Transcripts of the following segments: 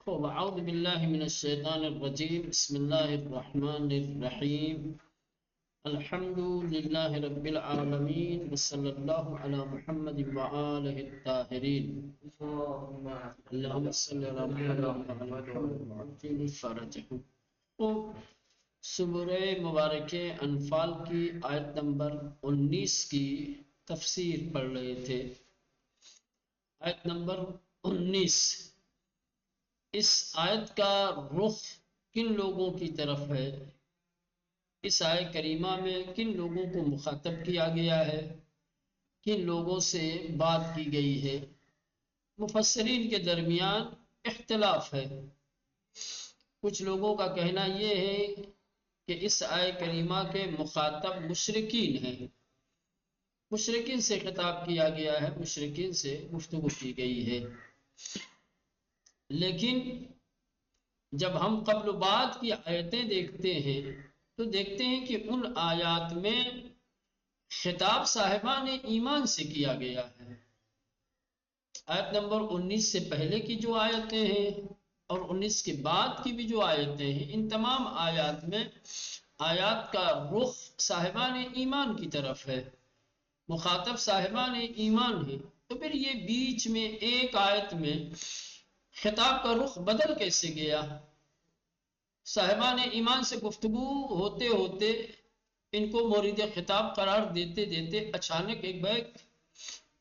خب اعوذ باللہ من الشیطان الرجیم بسم اللہ الرحمن الرحیم الحمد للہ رب العالمین وصلی اللہ علی محمد وآلہ الطاہرین اللہم صلی علی محمد وعجل فرجہ۔ سورہ مبارک انفال کی آیت نمبر 19 کی تفسیر پڑھ رہے تھے۔ آیت نمبر 19، اس آیت کا رخ کن لوگوں کی طرف ہے؟ اس آیت کریمہ میں کن لوگوں کو مخاطب کیا گیا ہے؟ کن لوگوں سے بات کی گئی ہے؟ مفسرین کے درمیان اختلاف ہے۔ کچھ لوگوں کا کہنا یہ ہے کہ اس آیت کریمہ کے مخاطب مشرکین ہیں، مشرکین سے خطاب کیا گیا ہے، مشرکین سے گفتگو کی گئی ہے۔ لیکن جب ہم قبل و بعد کی آیتیں دیکھتے ہیں تو دیکھتے ہیں کہ ان آیات میں خطاب صاحبان ایمان سے کیا گیا ہے۔ آیت نمبر 19 سے پہلے کی جو آیتیں ہیں اور 19 کے بعد کی بھی جو آیتیں ہیں، ان تمام آیات میں آیات کا رخ صاحبان ایمان کی طرف ہے، مخاطب صاحبان ایمان ہے۔ تو پھر یہ بیچ میں ایک آیت میں خطاب کا رخ بدل کیسے گیا؟ صاحبان ایمان سے گفتگو ہوتے ہوتے ان کو مورد خطاب قرار دیتے دیتے اچانک ایک بیک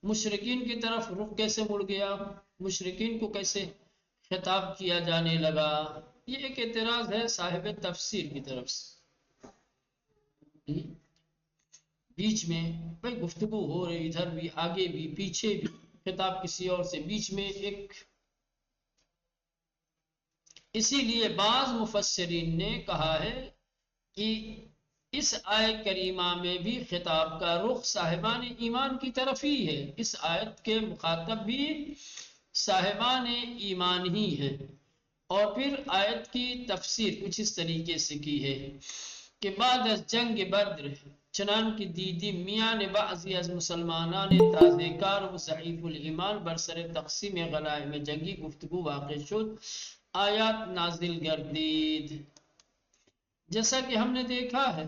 مشرکین کی طرف رخ کیسے مڑ گیا؟ مشرکین کو کیسے خطاب کیا جانے لگا؟ یہ ایک اعتراض ہے صاحب تفسیر کی طرف سے۔ بیچ میں بھائی گفتگو ہو رہی، ادھر بھی آگے بھی پیچھے بھی خطاب کسی اور سے، بیچ میں ایک، اسی لیے بعض مفسرین نے کہا ہے کہ اس آیت کریمہ میں بھی خطاب کا رخ صاحبان ایمان کی طرف ہی ہے، اس آیت کے مخاطب بھی صاحبان ایمان ہی ہیں۔ اور پھر آیت کی تفسیر کچھ اس طریقے سے کی ہے کہ بعد از جنگ بدر چنان کی دیدی میاں نے بعضی از مسلمانان تازہ کار و ضعیف الایمان برسر تقسیم غنائم جنگی گفتگو واقع شد، آیات نازل گردید۔ جیسا کہ ہم نے دیکھا ہے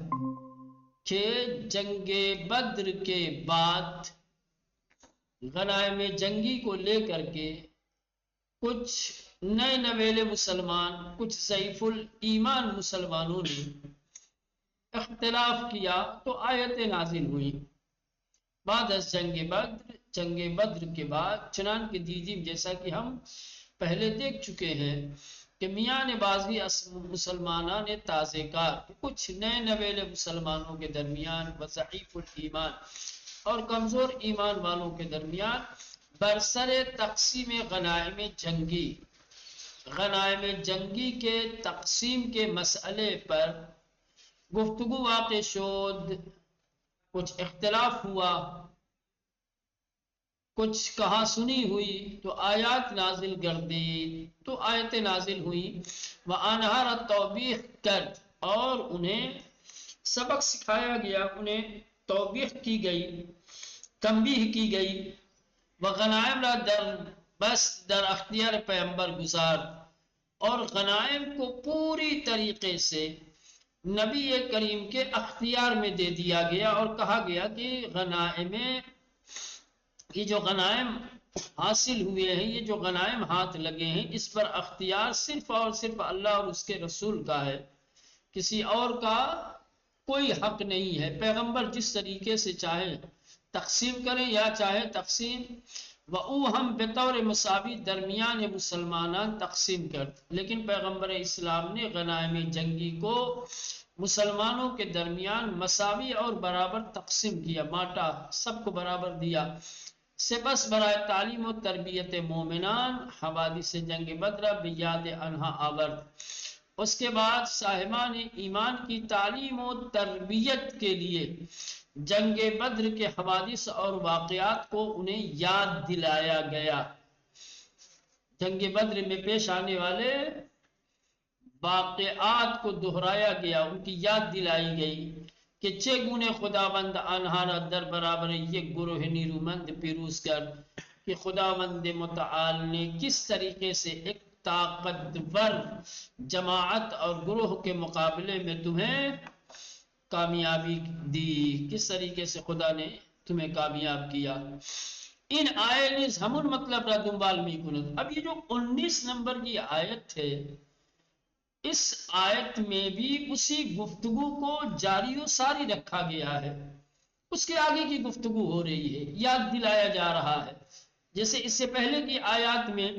کہ جنگ بدر کے بعد غنائم جنگی کو لے کر کے کچھ نئے نویلے مسلمان، کچھ ضعیف الایمان مسلمانوں نے اختلاف کیا تو آیتیں نازل ہوئی۔ بعد از جنگ بدر کے بعد چنان کے دیدیم، جیسا کہ ہم پہلے دیکھ چکے ہیں کہ میاں نے بعضی مسلمانوں نے تازہ کار، کچھ نئے نویلے مسلمانوں کے درمیان، وضعیف الایمان اور کمزور ایمان والوں کے درمیان برسر تقسیم غنائم جنگی، غنائم جنگی کے تقسیم کے مسئلے پر گفتگو واقع شد، کچھ اختلاف ہوا، کچھ کہا سنی ہوئی تو آیات نازل گردید، تو آیتیں نازل ہوئی۔ وَأَنْهَارَ التَّوْبِيخ کرد، اور انہیں سبق سکھایا گیا، انہیں توبیخ کی گئی، تنبیہ کی گئی۔ وغنائم را در اختیار پیغمبر گزار، اور غنائم کو پوری طریقے سے نبی کریم کے اختیار میں دے دیا گیا، اور کہا گیا کہ یہ جو غنائم حاصل ہوئے ہیں، یہ جو غنائم ہاتھ لگے ہیں، اس پر اختیار صرف اور صرف اللہ اور اس کے رسول کا ہے، کسی اور کا کوئی حق نہیں ہے۔ پیغمبر جس طریقے سے چاہے تقسیم کریں یا چاہے تقسیم ہم بطور مساوی درمیان مسلمانان تقسیم کرتے، لیکن پیغمبر اسلام نے غنائم جنگی کو مسلمانوں کے درمیان مساوی اور برابر تقسیم کیا، بانٹا، سب کو برابر دیا، سے بس برائے تعلیم و تربیت مومنان حوادث جنگ بدر بیاد انہا آورد۔ اس کے بعد صاحبان ایمان کی تعلیم و تربیت کے لیے جنگ بدر کے حوادث اور واقعات کو انہیں یاد دلایا گیا، جنگ بدر میں پیش آنے والے واقعات کو دہرایا گیا، ان کی یاد دلائی گئی کہ چگونے خداوند آنہارا در برابر یک گروہ نیرومند پیروز کر، کہ خداوند متعال نے کس طریقے سے ایک طاقتور جماعت اور گروہ کے مقابلے میں تمہیں کامیابی دی. کس طریقے سے خدا نے تمہیں کامیاب کیا؟ ان آئینز ہمون مطلب را دنبال می کنند. اب یہ جو 19 نمبر کی آیت ہے، اس آیت میں بھی اسی گفتگو کو جاری و ساری رکھا گیا ہے. اس کے آگے کی گفتگو ہو رہی ہے، یاد دلایا جا رہا ہے. جیسے اس سے پہلے کی آیات میں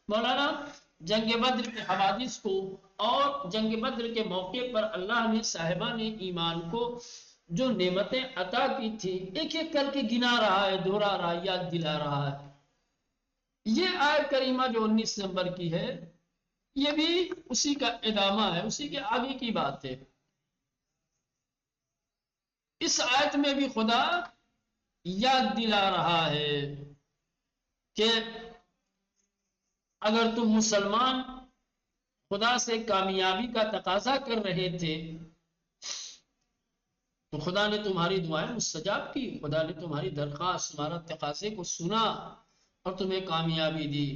مولانا جنگ بدر کے حوادث کو اور جنگ بدر کے موقع پر اللہ نے صاحبان ایمان کو جو نعمتیں عطا کی تھی ایک ایک کر کے گنا رہا ہے، دہرا رہا ہے، یاد دلا رہا ہے. یہ آیت کریمہ جو 19 نمبر کی ہے، یہ بھی اسی کا ادامہ ہے، اسی کے آگے کی بات ہے. اس آیت میں بھی خدا یاد دلا رہا ہے کہ اگر تم مسلمان خدا سے کامیابی کا تقاضا کر رہے تھے تو خدا نے تمہاری دعائیں مستجاب کی، خدا نے تمہاری درخواست، تمہارا تقاضے کو سنا اور تمہیں کامیابی دی.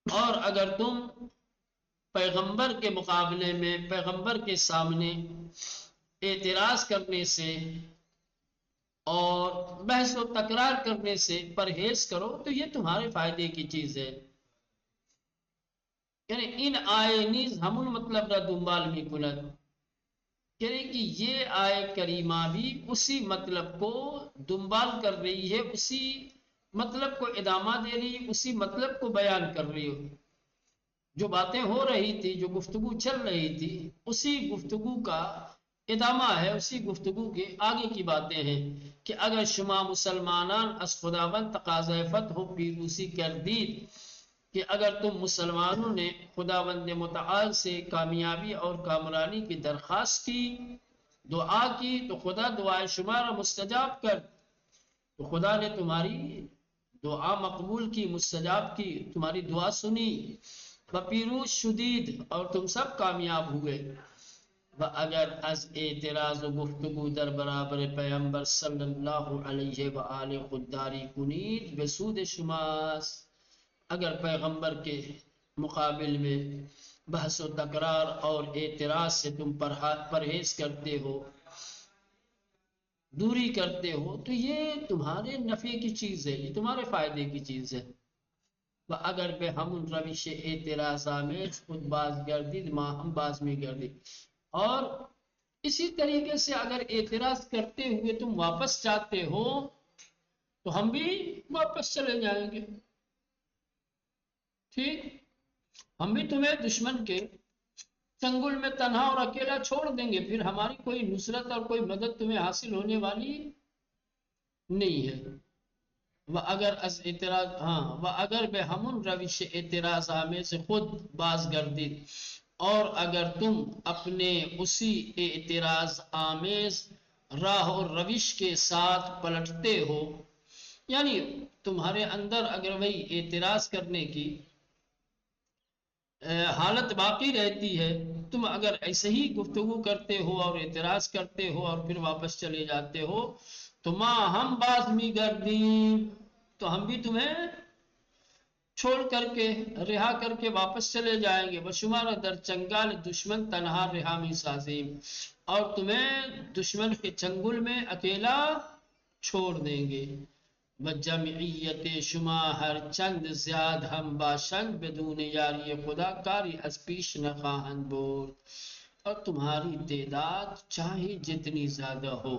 اور اگر تم پیغمبر کے مقابلے میں، پیغمبر کے سامنے اعتراض کرنے سے اور بحث و تکرار کرنے سے پرہیز کرو تو یہ تمہارے فائدے کی چیز ہے. یعنی ان آئینیز ہمون مطلب را دنبال می کند، یعنی کہ یہ آیت کریمہ بھی اسی مطلب کو دنبال کر رہی ہے، اسی مطلب کو ادامہ دے رہی ہے، اسی مطلب کو بیان کر رہی ہے. جو باتیں ہو رہی تھی، جو گفتگو چل رہی تھی، اسی گفتگو کا ادامہ ہے، اسی گفتگو کے آگے کی باتیں ہیں کہ اگر شما مسلمانان از خداوند تقاضۂ فتح و پیروسی کردید، کہ اگر تم مسلمانوں نے خداوند متعال سے کامیابی اور کامرانی کی درخواست کی، دعا کی، تو خدا دعائے شمارا مستجاب کر. تو خدا نے تمہاری دعا مقبول کی، مستجاب کی، تمہاری دعا سنی، پیروز شدید اور تم سب کامیاب ہوئے. اگر از اعتراض و گفتگو در برابر پیغمبر صلی اللہ علیہ وآلہ خودداری کنید بسود شماست. اگر پیغمبر کے مقابل میں بحث و تکرار اور اعتراض سے تم پرہیز کرتے ہو، دوری کرتے ہو، تو یہ تمہارے نفع کی چیز ہے، یہ تمہارے فائدے کی چیز ہے. اگر بے ہم روش اعتراض آمیز خود باز گردید ما ہم باز میں گردید. اور اسی طریقے سے اگر اعتراض کرتے ہوئے تم واپس چاہتے ہو تو ہم بھی واپس چلے جائیں گے. ٹھیک، ہم بھی تمہیں دشمن کے چنگل میں تنہا اور اکیلا چھوڑ دیں گے، پھر ہماری کوئی نصرت اور کوئی مدد تمہیں حاصل ہونے والی نہیں ہے. اگر از اعتراض اگر بے ہمون روش اعتراض آمیز سے خود باز گردید، اور اگر تم اپنے اسی اعتراض آمیز راہ اور روش کے ساتھ پلٹتے ہو، یعنی تمہارے اندر اگر وہی اعتراض کرنے کی حالت باقی رہتی ہے، تم اگر ایسے ہی گفتگو کرتے ہو اور اعتراض کرتے ہو اور پھر واپس چلے جاتے ہو تو ماں ہم باز می گردیم، تو ہم بھی تمہیں چھوڑ کر کے، رہا کر کے واپس چلے جائیں گے. بشمار در چنگال دشمن تنہا رہا می سازیم، اور تمہیں دشمن کے چنگل میں اکیلا چھوڑ دیں گے. بجمعیت شما ہر چند زیاد ہم باشند بدون یاری خدا کاری از پیش نخواہند برد. اور تمہاری تعداد چاہے جتنی زیادہ ہو،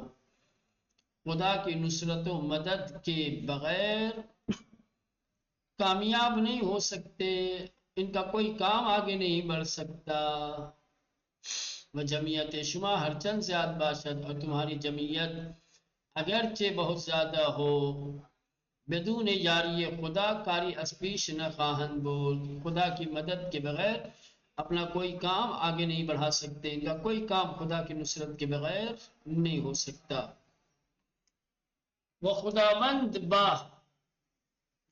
خدا کی نصرت و مدد کے بغیر کامیاب نہیں ہو سکتے، ان کا کوئی کام آگے نہیں بڑھ سکتا. جمعیت شما ہر چند زیاد باشد، اور تمہاری جمعیت اگرچہ بہت زیادہ ہو، بدون یاری خدا کاری از پیش نہ خواہند بود، خدا کی مدد کے بغیر اپنا کوئی کام آگے نہیں بڑھا سکتے، ان کا کوئی کام خدا کی نصرت کے بغیر نہیں ہو سکتا. وہ خداوند با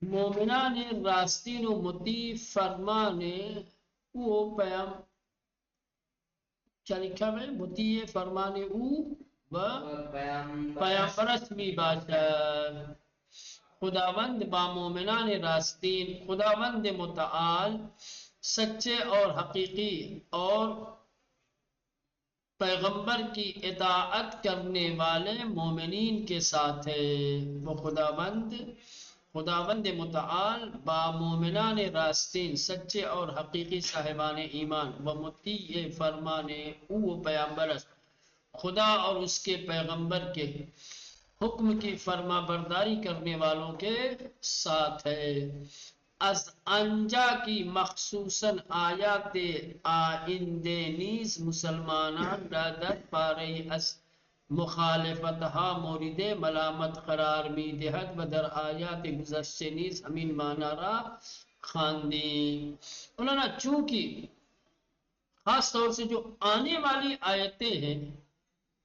مومنان راستین و مطیع فرمانے او پیام کیا لکھا ہے؟ مطیع فرمانے او و پیام پرست بھی باشد. خداوند با مومنان راستین، خداوند متعال سچے اور حقیقی اور پیغمبر کی اطاعت کرنے والے مومنین کے ساتھ ہے۔ وہ خداوند متعال با مومنان راستین سچے اور حقیقی صاحبان ایمان و مطیع فرمانے او پیغمبر خدا اور اس کے پیغمبر کے حکم کی فرما برداری کرنے والوں کے ساتھ ہے۔ از انجا کی مخصوصاً آیات آئندے نیز مسلمانان را در پاره از مخالفتها مورد ملامت قرار می دهد و در آیات گذشته نیز همین معنی را خواندیم۔ مولانا چونکہ خاص طور سے جو آنے والی آیتیں ہیں،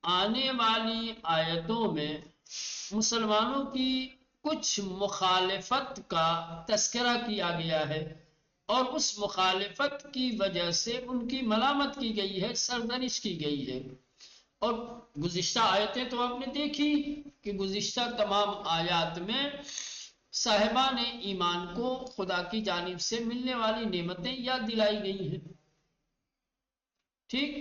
آنے والی آیتوں میں مسلمانوں کی کچھ مخالفت کا تذکرہ کیا گیا ہے اور اس مخالفت کی وجہ سے ان کی ملامت کی گئی ہے، سرزنش کی گئی ہے۔ اور گزشتہ آیتیں تو آپ نے دیکھی کہ گزشتہ تمام آیات میں صاحبان ایمان کو خدا کی جانب سے ملنے والی نعمتیں یاد دلائی گئی ہیں۔ ٹھیک،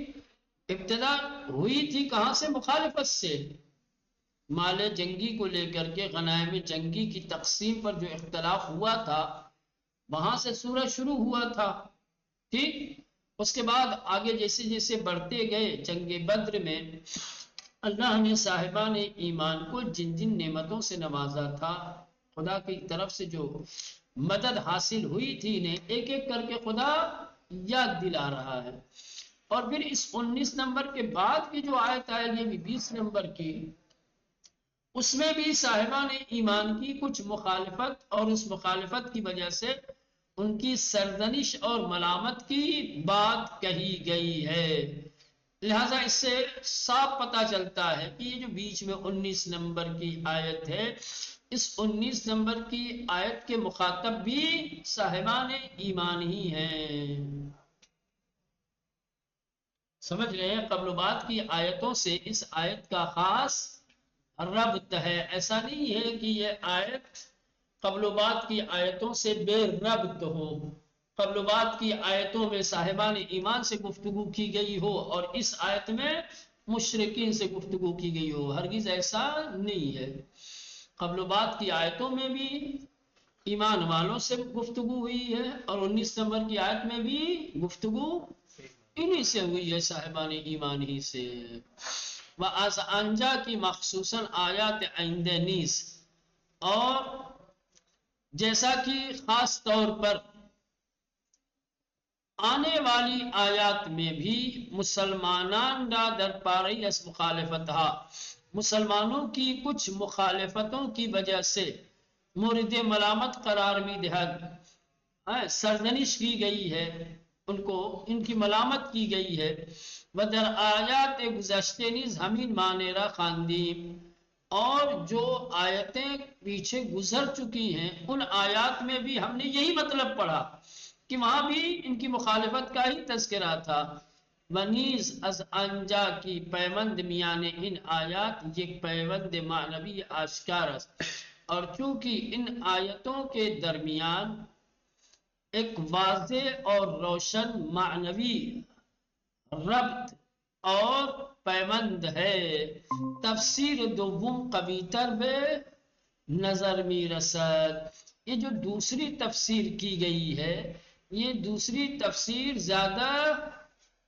ابتدا ہوئی تھی کہاں سے؟ مخالفت سے۔ مال جنگی کو لے کر کے غنائم جنگی کی تقسیم پر جو اختلاف ہوا تھا، وہاں سے سورہ شروع ہوا تھا۔ ٹھیک، اس کے بعد آگے جیسے جیسے بڑھتے گئے جنگ بدر میں اللہ نے صاحبان ایمان کو جن جن نعمتوں سے نوازا تھا، خدا کی طرف سے جو مدد حاصل ہوئی تھی، انہیں ایک ایک کر کے خدا یاد دلا رہا ہے۔ اور پھر اس 19 نمبر کے بعد کی جو آیت آئے گی 20 نمبر کی، اس میں بھی صاحبان ایمان کی کچھ مخالفت اور اس مخالفت کی وجہ سے ان کی سرزنش اور ملامت کی بات کہی گئی ہے۔ لہذا اس سے صاف پتہ چلتا ہے کہ یہ جو بیچ میں 19 نمبر کی آیت ہے، اس 19 نمبر کی آیت کے مخاطب بھی صاحبان ایمان ہی ہیں۔ سمجھ رہے ہیں؟ قبل و بعد کی آیتوں سے اس آیت کا خاص ربط ہے۔ ایسا نہیں ہے کہ یہ آیت قبل و بعد کی آیتوں سے بے ربط ہو، قبل و بعد کی آیتوں میں صاحبان ایمان سے گفتگو کی گئی ہو اور اس آیت میں مشرکین سے گفتگو کی گئی ہو، ہرگز ایسا نہیں ہے۔ قبل و بعد کی آیتوں میں بھی ایمان والوں سے گفتگو ہوئی ہے اور 19 نمبر کی آیت میں بھی گفتگو انہی سے ہوئی ہے، صاحبان ایمان ہی سے۔ وَأَزْ أَنْجَا کی مخصوصاً آیات آئندہ نیز، اور جیسا کہ خاص طور پر آنے والی آیات میں بھی مسلمانان را در پاری از مخالفتها، مسلمانوں کی کچھ مخالفتوں کی وجہ سے مورد ملامت قرار می دہد، سرزنش کی گئی ہے، ان کی ملامت کی گئی ہے۔ و در آیات گزشتے نیز ہمین معنی را خواندیم، اور جو آیتیں پیچھے گزر چکی ہیں ان آیات میں بھی ہم نے یہی مطلب پڑھا کہ وہاں بھی ان کی مخالفت کا ہی تذکرہ تھا۔ ونیز از انجا کی پیوند میان ان آیات یک پیوند معنوی آشکار است، اور چونکہ ان آیتوں کے درمیان ایک واضح اور روشن معنوی ربط اور پیوند ہے، تفسیر دوم قویتر بے نظر می رسد۔ یہ جو دوسری تفسیر کی گئی ہے، یہ دوسری تفسیر زیادہ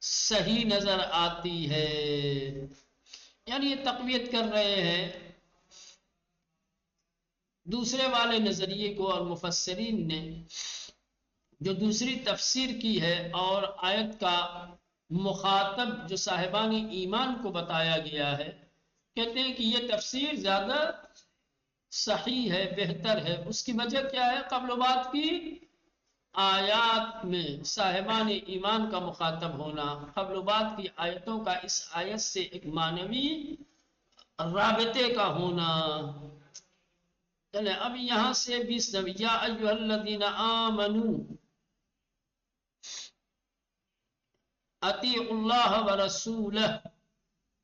صحیح نظر آتی ہے، یعنی یہ تقویت کر رہے ہیں دوسرے والے نظریے کو، اور مفسرین نے جو دوسری تفسیر کی ہے اور آیت کا مخاطب جو صاحبان ایمان کو بتایا گیا ہے، کہتے ہیں کہ یہ تفسیر زیادہ صحیح ہے، بہتر ہے۔ اس کی وجہ کیا ہے؟ قبل و بعد کی آیات میں صاحبان ایمان کا مخاطب ہونا، قبل و بعد کی آیتوں کا اس آیت سے ایک معنوی رابطے کا ہونا۔ چلیں اب یہاں سے 20 یا ایھا الذین آمنوا اطیعوا اللہ ورسولہ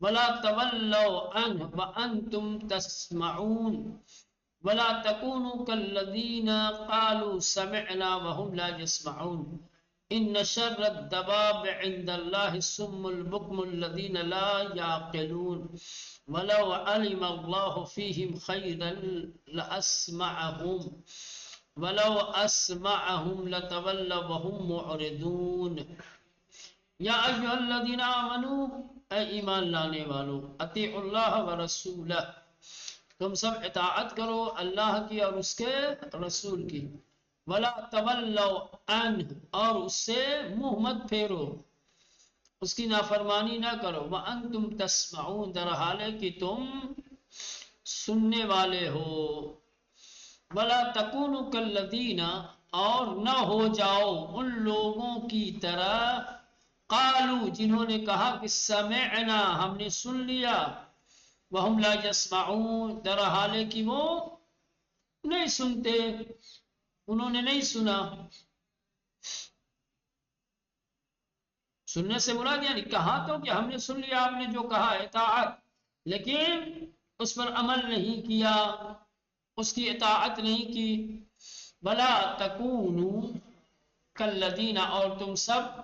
ولا تولوا عنہ وانتم تسمعون ولا تکونوا کالذین قالوا سمعنا وهم لا يسمعون ان شر الدواب عند الله الصم البكم الذين لا يعقلون ولو علم الله فيهم خيرا لأسمعهم ولو أسمعهم لتولوا وهم معرضون یا ایھا الذین آمنوا اے ایمان لانے والو اطیعوا اللہ ورسولہ تم سب اطاعت کرو اللہ کی اور اس کے رسول کی ولا تولوا عنہ اور اس سے منہ مت پھیرو اس کی نافرمانی نہ کرو وانتم تسمعون در حالے کہ تم سننے والے ہو ولا تکونوا کالذین اور نہ ہو جاؤ ان لوگوں کی طرح قالوا جنہوں نے کہا کہ سمعنا ہم نے سن لیا وهم لا يسمعون در حالے کہ وہ نہیں سنتے انہوں نے نہیں سنا سننے سے مراد یعنی کہا تو کہ ہم نے سن لیا آپ نے جو کہا اطاعت لیکن اس پر عمل نہیں کیا اس کی اطاعت نہیں کی ولا تکونوا کالذین اور تم سب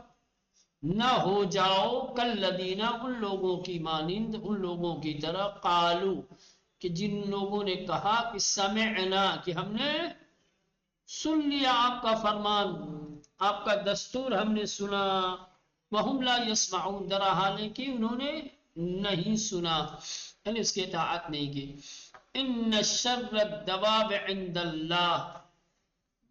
نہ ہو جاؤ کالذین ان لوگوں کی مانند ان لوگوں کی طرح قالو کہ جن لوگوں نے کہا کہ سمعنا کہ ہم نے سن لیا آپ کا فرمان آپ کا دستور ہم نے سنا وہم لا یسمعون در حالے کہ انہوں نے نہیں سنا یعنی اس کی اطاعت نہیں کی ان شر الدواب عند اللہ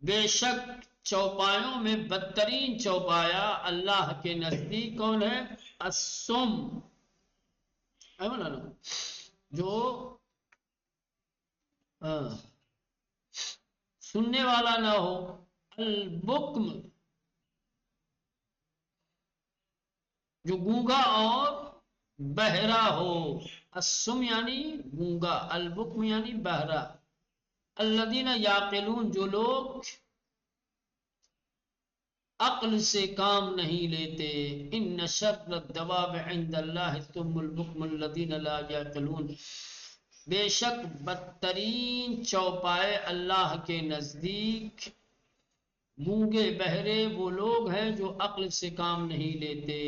بے شک چوپایوں میں بدترین چوپایا اللہ کے نزدیک کون ہے السم ہے مولانا جو سننے والا نہ ہو البکم جو گونگا اور بہرا ہو السم یعنی گونگا البکم یعنی بہرا الذین یعقلون جو لوگ عقل سے کام نہیں لیتے ان شر الدواب عند اللہ الصم البکم الذین لا یعقلون بے شک بدترین چوپائے اللہ کے نزدیک گونگے بہرے وہ لوگ ہیں جو عقل سے کام نہیں لیتے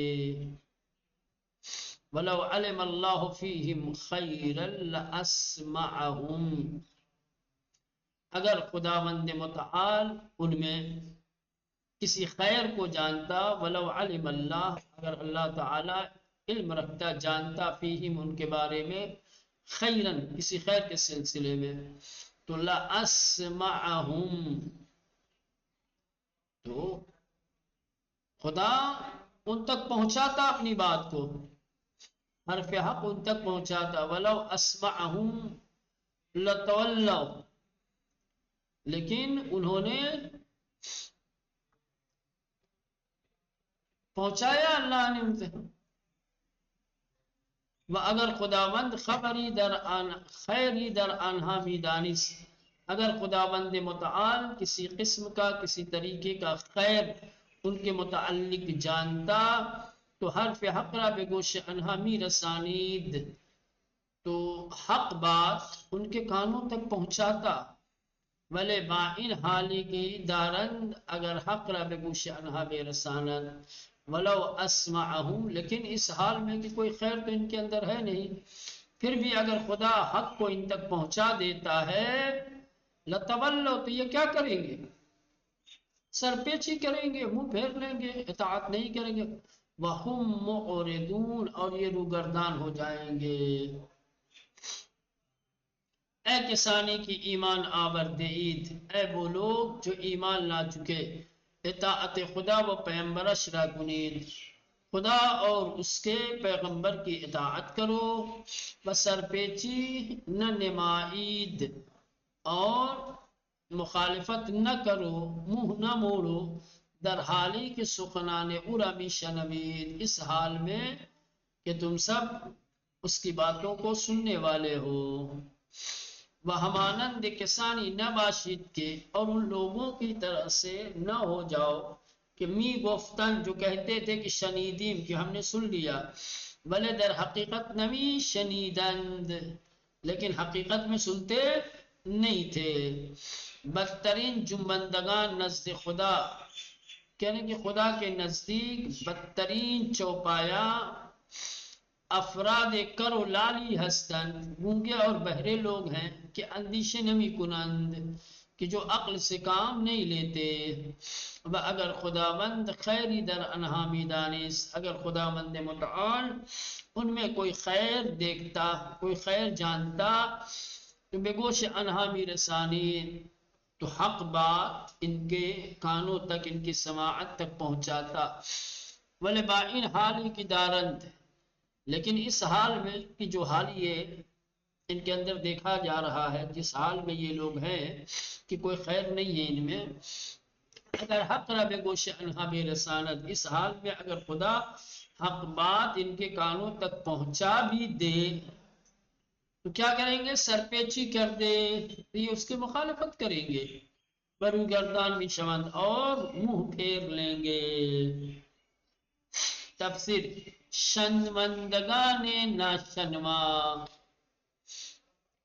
وَلَوْ عَلِمَ اللَّهُ فِيهِمْ خَيْرًا لَأَسْمَعَهُمْ اگر خداوند متعال ان میں کسی خیر کو جانتا وَلَوْ عَلِمَ اللَّهُ اگر اللہ تعالی علم رکھتا جانتا فیہم ان کے بارے میں خیراً کسی خیر کے سلسلے میں تو لَأَسْمَعَهُمْ تو خدا ان تک پہنچاتا اپنی بات کو حرف حق ان تک پہنچاتا وَلَوْ أَسْمَعَهُمْ لَتَوَلَّوْا لیکن انہوں نے پہنچایا اللہ نے ان سے اگر خداوند خبری خیری در آنہا میدانس اگر خداوند متعال کسی قسم کا کسی طریقے کا خیر ان کے متعلق جانتا تو حرف حق را بے گوش انہا می رسانید تو حق بات ان کے کانوں تک پہنچاتا ولی بائن حالی کی دارند اگر حق را بے گوش انہا بے رسانند ولو اسمعہم لیکن اس حال میں کہ کوئی خیر تو ان کے اندر ہے نہیں پھر بھی اگر خدا حق کو ان تک پہنچا دیتا ہے لتولوا تو یہ کیا کریں گے سر پیچھی کریں گے منہ پھیر لیں گے اطاعت نہیں کریں گے وَهُمْ مُعْرِضُونَ اور یہ روگردان ہو جائیں گے اے کسانی کی ایمان آور دید اے وہ لوگ جو ایمان لا چکے اطاعت خدا و پیغمبرش را کنید خدا اور اس کے پیغمبر کی اطاعت کرو بسر پیچی نہ نمائید اور مخالفت نہ کرو منہ نہ موڑو در حالی کے سخنان ارامی شنوید اس حال میں کہ تم سب اس کی باتوں کو سننے والے ہو وہ ہمانند کسانی نہ باشید کے اور ان لوگوں کی طرح سے نہ ہو جاؤ کہ می گفتن جو کہتے تھے کہ شنیدیم کہ ہم نے سن لیا بلے در حقیقت نمی شنیدند لیکن حقیقت میں سنتے نہیں تھے، بدترین جنبندگان نزد خدا، کہنے کہ خدا کے نزدیک بدترین چوپایا افراد کر و لالی ہستند، گونگے اور بہرے لوگ ہیں کہ اندیشے نمی کنند، کہ جو عقل سے کام نہیں لیتے. و اگر خداوند خیری در انہا می دانست، اگر خداوند متعال ان میں کوئی خیر دیکھتا، کوئی خیر جانتا تو بے گوش انہا می رسانی، تو حق بات ان کے کانوں تک، ان کی سماعت تک پہنچاتا. ولبائن حال کی دارند، لیکن اس حال میں کہ جو حال یہ ان کے اندر دیکھا جا رہا ہے، جس حال میں یہ لوگ ہیں کہ کوئی خیر نہیں ہے ان میں، اگر حق رب گوش انہا بے رسانت، اس حال میں اگر خدا حق بات ان کے کانوں تک پہنچا بھی دے تو کیا کریں گے؟ سرپیچی کر دے، یہ اس کی مخالفت کریں گے، برو گردان بھی شوند اور منہ پھیر لیں گے. تفسیر شنمندگان ناشنوا،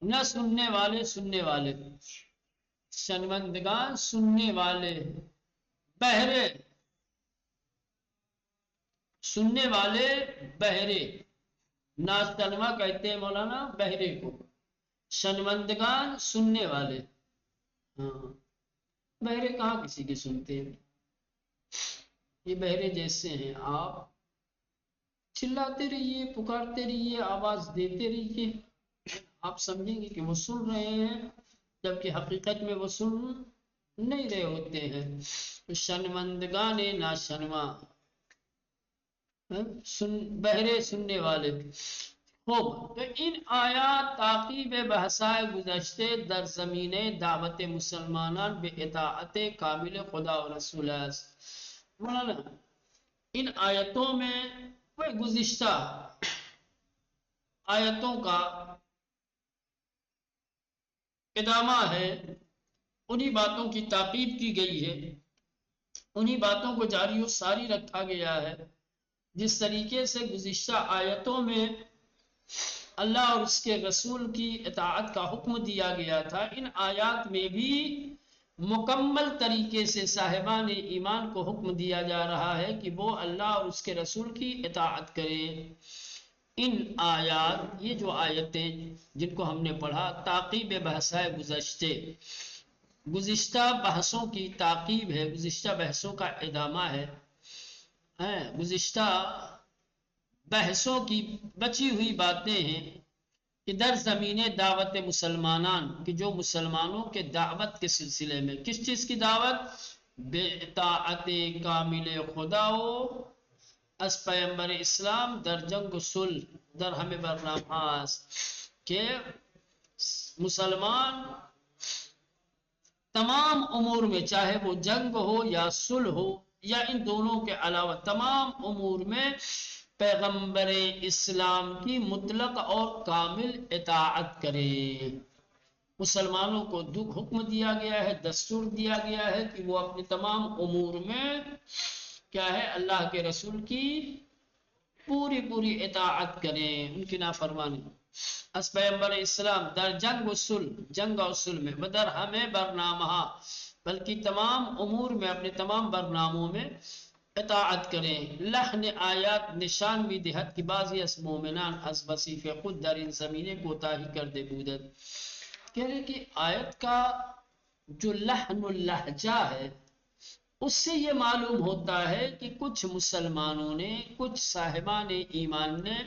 نہ سننے والے، سننے والے، شنمندگان سننے والے، بہرے، سننے والے بہرے، ناشنوا کہتے ہیں مولانا بہرے کو، شنمندگان سننے والے. ہاں، بہرے کہاں کسی کی سنتے ہیں؟ یہ بہرے جیسے ہیں، آپ چلاتے رہیے، پکارتے رہیے، آواز دیتے رہیے، آپ سمجھیں گے کہ وہ سن رہے ہیں، جبکہ حقیقت میں وہ سن نہیں رہے ہوتے ہیں. شنمندگان ناشنوا، بہرے سننے والے. خوب، تو ان آیات تعقیب بحثائے گزشتے در زمین دعوت مسلمانان بے اطاعت کامل خدا و رسول مولانا، ان آیتوں میں وہ گزشتہ آیتوں کا ادامہ ہے، انہی باتوں کی تعقیب کی گئی ہے، انہی باتوں کو جاری و ساری رکھا گیا ہے. جس طریقے سے گزشتہ آیتوں میں اللہ اور اس کے رسول کی اطاعت کا حکم دیا گیا تھا، ان آیات میں بھی مکمل طریقے سے صاحبان ایمان کو حکم دیا جا رہا ہے کہ وہ اللہ اور اس کے رسول کی اطاعت کریں. ان آیات، یہ جو آیتیں جن کو ہم نے پڑھا، تعقیب بحثائے گزشتے، گزشتہ بحثوں کی تعقیب ہے، گزشتہ بحثوں کا ادامہ ہے، گزشتہ بحثوں کی بچی ہوئی باتیں ہیں کہ در زمین دعوت مسلمانان، کہ جو مسلمانوں کے دعوت کے سلسلے میں، کس چیز کی دعوت؟ بے اطاعت کامل خدا و از پیغمبر اسلام در جنگ و صلح در ہمیں برنامہ، کہ مسلمان تمام امور میں، چاہے وہ جنگ ہو یا صلح ہو یا ان دونوں کے علاوہ تمام امور میں، پیغمبر اسلام کی مطلق اور کامل اطاعت کرے. مسلمانوں کو حکم دیا گیا ہے، دستور دیا گیا ہے کہ وہ اپنے تمام امور میں کیا ہے؟ اللہ کے رسول کی پوری پوری اطاعت کریں، ان کی نافرمانی. اس پیغمبر اسلام در جنگ و صلح، جنگ اور صلح میں، بدر ہمیں برنامہ، بلکہ تمام امور میں، اپنے تمام برناموں میں اطاعت کریں. لحن آیات نشان بھی دہت کی بعضی اس مومنان از وصیف خود در ان زمینے کوتاہی کر دے بودت. کہہ رہے کہ آیت کا جو لحن اللہجہ ہے، اس سے یہ معلوم ہوتا ہے کہ کچھ مسلمانوں نے، کچھ صاحبان ایمان نے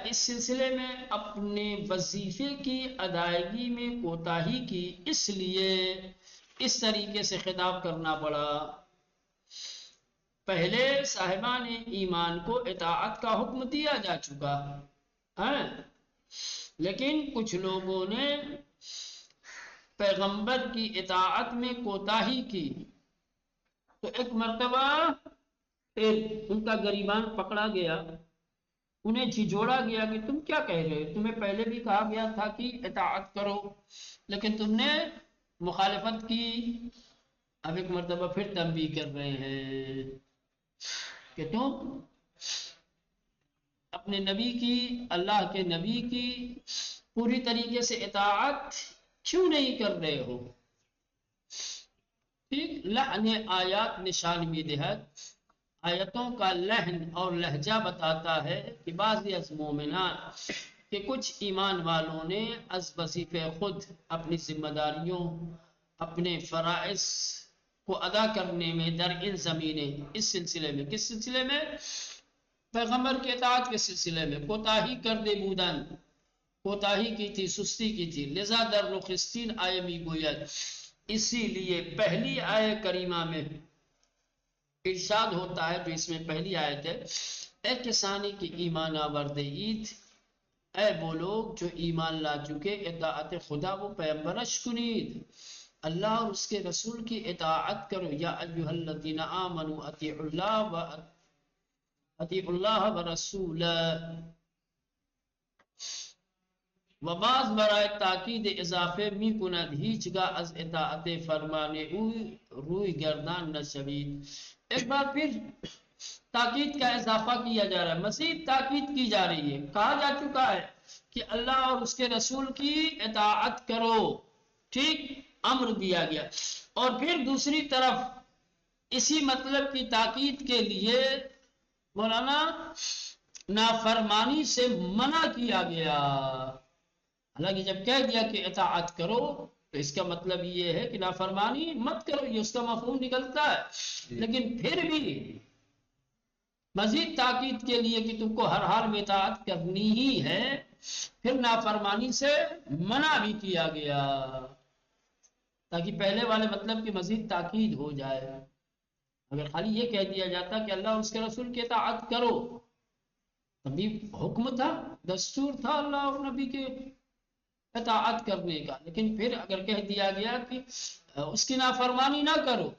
اس سلسلے میں اپنے وظیفے کی ادائیگی میں کوتاہی کی، اس لیے اس طریقے سے خطاب کرنا پڑا. پہلے صاحبان ایمان کو اطاعت کا حکم دیا جا چکا ہے، لیکن کچھ لوگوں نے پیغمبر کی اطاعت میں کوتاہی کی، تو ایک مرتبہ ان کا گریبان پکڑا گیا، انہیں جھجوڑا گیا کہ تم کیا کہہ رہے ہو؟ تمہیں پہلے بھی کہا گیا تھا کہ اطاعت کرو، لیکن تم نے مخالفت کی. اب ایک مرتبہ پھر تنبیہ کر رہے ہیں کہ تم اپنے نبی کی، اللہ کے نبی کی پوری طریقے سے اطاعت کیوں نہیں کر رہے ہو؟ ٹھیک، لحن آیات نشان میدہد، آیتوں کا لحن اور لہجہ بتاتا ہے کہ بعضی از مومنان کہ کچھ ایمان والوں نے از وظیفہ خود اپنی ذمہ داریوں، اپنے فرائض کو ادا کرنے میں در ان زمینیں، اس سلسلے میں، کس سلسلے میں؟ پیغمبر کے اطاعت کے سلسلے میں کوتاہی کر دے بودن، کوتاہی کی تھی، سستی کی تھی، لذا در نخستین آئے می گوید، اسی لیے پہلی آئے کریمہ میں ارشاد ہوتا ہے، جو اس میں پہلی آیت ہے، اے کسانی کی ایمان آورد عید، اے وہ لوگ جو ایمان لا چکے، اطاعت خدا و پیغمبرش کنید، اللہ اور اس کے رسول کی اطاعت کرو، یا ایہا الذین آمنوا اطیعوا اللہ و رسولہ، و بعض برائے تاکید اضافه می کند هیچگاه از اطاعت فرمان او روی گردان نشوید. ایک بار پھر تاکید کا اضافہ کیا جا رہا ہے، مزید تاکید کی جا رہی ہے، کہا جا چکا ہے کہ اللہ اور اس کے رسول کی اطاعت کرو، ٹھیک، امر دیا گیا، اور پھر دوسری طرف اسی مطلب کی تاکید کے لیے مولانا نافرمانی سے منع کیا گیا۔ حالانکہ جب کہہ دیا کہ اطاعت کرو تو اس کا مطلب یہ ہے کہ نافرمانی مت کرو، یہ اس کا مفہوم نکلتا ہے، لیکن پھر بھی مزید تاکید کے لیے کہ تم کو ہر حال میں اطاعت کرنی ہی ہے، پھر نافرمانی سے منع بھی کیا گیا تاکہ پہلے والے مطلب کی مزید تاکید ہو جائے۔ اگر خالی یہ کہہ دیا جاتا کہ اللہ اور اس کے رسول کی اطاعت کرو، تبھی حکم تھا، دستور تھا اللہ اور نبی کے اطاعت کرنے کا، لیکن پھر اگر کہہ دیا گیا کہ اس کی نافرمانی نہ کرو،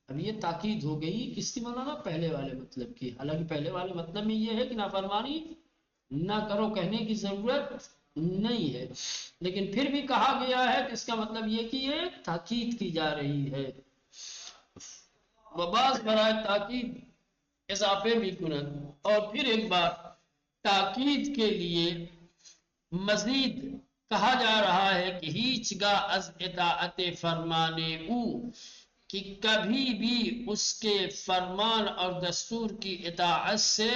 اب یہ تاکید ہو گئی کس کی مولانا؟ پہلے والے مطلب کی۔ حالانکہ پہلے والے مطلب میں یہ ہے کہ نافرمانی نہ کرو کہنے کی ضرورت نہیں ہے، لیکن پھر بھی کہا گیا ہے کہ اس کا مطلب یہ کہ یہ تاکید کی جا رہی ہے۔ وباس برائے تاکید اضافے بھی کنن، اور پھر ایک بار تاکید کے لیے مزید کہا جا رہا ہے کہ ہیچ گاہ از اطاعت فرمانے او، کہ کبھی بھی اس کے فرمان اور دستور کی اطاعت سے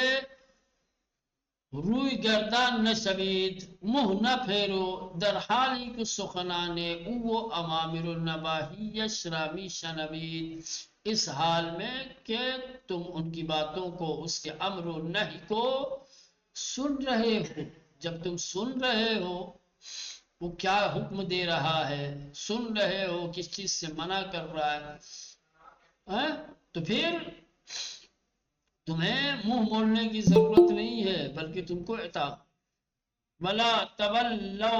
روی گردان نہ شوید، منہ نہ پھیرو، در حالی کہ سخنانے او و امامر النواہی شرامی شنوید، اس حال میں کہ تم ان کی باتوں کو، اس کے امر و نہی کو سن رہے ہو۔ جب تم سن رہے ہو وہ کیا حکم دے رہا ہے، سن رہے ہو کس چیز سے منع کر رہا ہے، تو پھر تمہیں منہ موڑنے کی ضرورت نہیں ہے، بلکہ تم کو اطاعت، ولا تولوا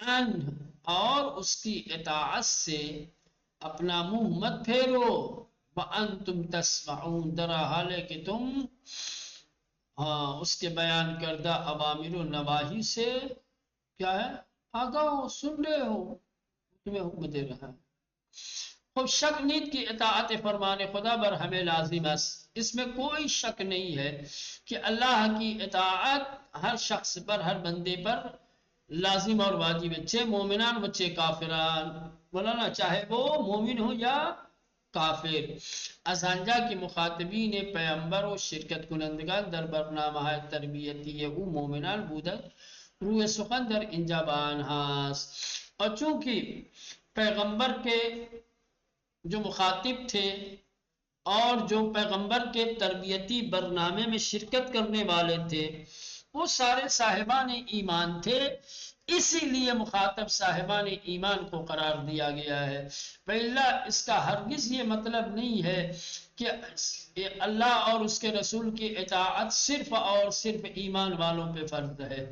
عنہ، اور اس کی اطاعت سے اپنا منہ مت پھیرو، وانتم تسمعون، در حال ہے کہ تم اس کے بیان کردہ اوامر و نواہی سے کیا ہے؟ آگاہ ہو، سن رہے ہو، تمہیں حکم دے رہا ہے۔ خب شک نیت کی اطاعت فرمان خدا بر ہمیں لازم ہے، اس میں کوئی شک نہیں ہے کہ اللہ کی اطاعت ہر شخص پر، ہر بندے پر لازم اور واجب ہے، چاہے مومنان و چاہے کافران، مولانا چاہے وہ مومن ہو یا کافر۔ ازانجا کی مخاطبین پیغمبر و شرکت کنندگان در برنامه تربیتی او مومنان بودن، روی سخن در اینجا بیان هست، اور چونکہ پیغمبر کے جو مخاطب تھے اور جو پیغمبر کے تربیتی برنامے میں شرکت کرنے والے تھے وہ سارے صاحبان ایمان تھے، اسی لیے مخاطب صاحبان ایمان کو قرار دیا گیا ہے۔ پہلا اس کا ہرگز یہ مطلب نہیں ہے کہ اللہ اور اس کے رسول کی اطاعت صرف اور صرف ایمان والوں پہ فرض ہے،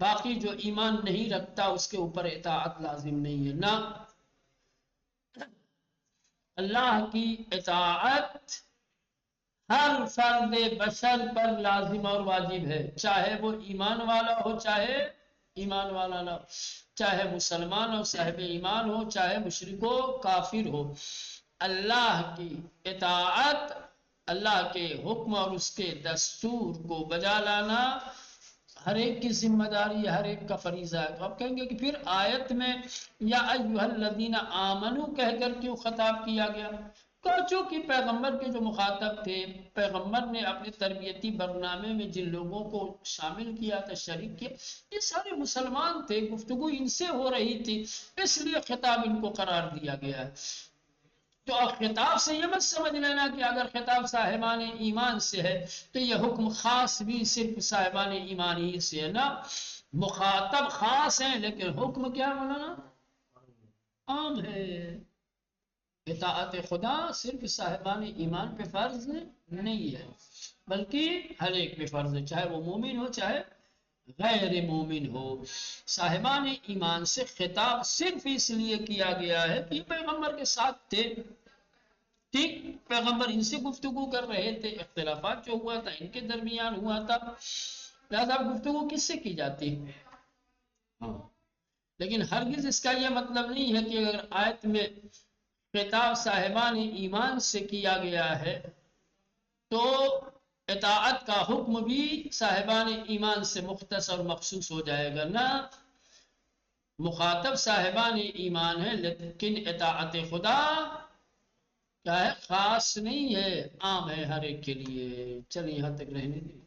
باقی جو ایمان نہیں رکھتا اس کے اوپر اطاعت لازم نہیں ہے، نہ، اللہ کی اطاعت ہر فرد بشر پر لازم اور واجب ہے، چاہے وہ ایمان والا ہو چاہے ایمان والا نہ ہو، چاہے مسلمان ہو صاحب ایمان ہو چاہے مشرک ہو کافر ہو، اللہ کی اطاعت، اللہ کے حکم اور اس کے دستور کو بجا لانا ہر ایک کی ذمہ داری ہے، ہر ایک کا فریضہ ہے۔ تو اب کہیں گے کہ پھر آیت میں یا ایھا الذین آمنو کہہ کر کیوں خطاب کیا گیا؟ چونکہ پیغمبر کے جو مخاطب تھے، پیغمبر نے اپنے تربیتی برنامے میں جن لوگوں کو شامل کیا تھا، شریک کیا، یہ سارے مسلمان تھے، گفتگو ان سے ہو رہی تھی، اس لیے خطاب ان کو قرار دیا گیا ہے۔ تو اب خطاب سے یہ مت سمجھ لینا کہ اگر خطاب صاحبان ایمان سے ہے تو یہ حکم خاص بھی صرف صاحبان ایمان ہی سے ہے، نا، مخاطب خاص ہیں لیکن حکم کیا مولانا؟ عام ہے۔ اطاعت خدا صرف صاحبان ایمان پہ فرض نہیں ہے، بلکہ ہر ایک پہ فرض ہے، چاہے وہ مومن ہو چاہے غیر مومن ہو۔ صاحبان ایمان سے خطاب صرف اس لیے کیا گیا ہے کہ یہ پیغمبر کے ساتھ تھے، ٹھیک، پیغمبر ان سے گفتگو کر رہے تھے، اختلافات جو ہوا تھا ان کے درمیان ہوا تھا، لہذا گفتگو کس سے کی جاتی ہے؟ ہاں، لیکن ہرگز اس کا یہ مطلب نہیں ہے کہ اگر آیت میں خطاب صاحبان ایمان سے کیا گیا ہے تو اطاعت کا حکم بھی صاحبان ایمان سے مختص اور مخصوص ہو جائے گا، نہ، مخاطب صاحبان ایمان ہے لیکن اطاعت خدا کیا ہے؟ خاص نہیں ہے، عام ہے ہر ایک کے لیے۔ چلیے یہاں تک رہنے دیں۔